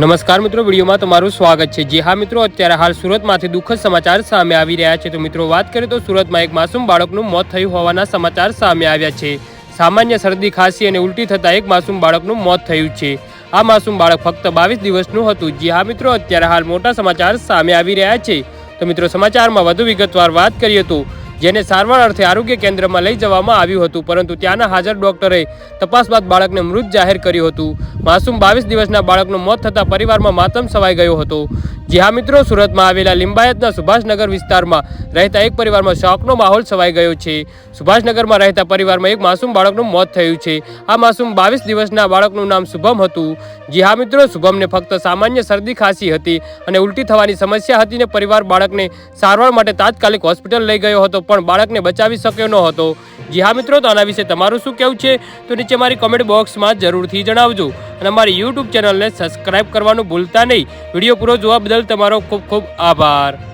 નમસ્કાર મિત્રો, વિડીયોમાં તમારું સ્વાગત છે। જી હા મિત્રો, અત્યારે હાલ સુરતમાંથી દુઃખદ સમાચાર સામે આવી રહ્યા છે। તો મિત્રો વાત કરીએ તો સુરતમાં એક માસૂમ બાળકનું મોત થયું હોવાના સમાચાર સામે આવ્યા છે। સામાન્ય શરદી ખાંસી અને ઉલટી થતાં એક માસૂમ બાળકનું મોત થયું છે। આ માસૂમ બાળક ફક્ત 22 દિવસનું હતું। જી હા મિત્રો, અત્યારે હાલ મોટા સમાચાર સામે આવી રહ્યા છે। તો મિત્રો સમાચારમાં વધુ વિગતવાર વાત કરીએ તો જેને સારવાર અર્થે આરોગ્ય કેન્દ્રમાં લઈ જવામાં આવ્યું હતું, પરંતુ ત્યાંના હાજર ડોક્ટરે તપાસ બાદ બાળકને મૃત જાહેર કર્યું હતું। માસૂમ 22 દિવસના બાળકનું મોત થતાં પરિવારમાં માતમ છવાઈ ગયો હતો। જી હા મિત્રો, સુરતમાં આવેલા લિંબાયતના સુભાષનગર વિસ્તારમાં રહેતા એક પરિવારમાં શોકનો માહોલ છવાઈ ગયો છે। સુભાષનગરમાં રહેતા પરિવારમાં એક માસૂમ બાળકનું મોત થયું છે। આ માસૂમ 22 દિવસના બાળકનું નામ શુભમ હતું। જી હા મિત્રો, શુભમને ફક્ત સામાન્ય શરદી ખાંસી હતી અને ઉલટી થવાની સમસ્યા હતી ને પરિવાર બાળકને સારવાર માટે તાત્કાલિક હોસ્પિટલ લઈ ગયો હતો, પણ બાળકને બચાવી શક્યો ન હતો। જી હા મિત્રો, તો આના વિશે તમારું શું કહેવું છે તો નીચે મારી કમેન્ટ બોક્સમાં જરૂરથી જણાવજો અને અમારી યુટ્યુબ ચેનલને સબસ્ક્રાઇબ કરવાનું ભૂલતા નહીં। વિડીયો પૂરો જોવા બદલ તમારો ખૂબ ખૂબ આભાર।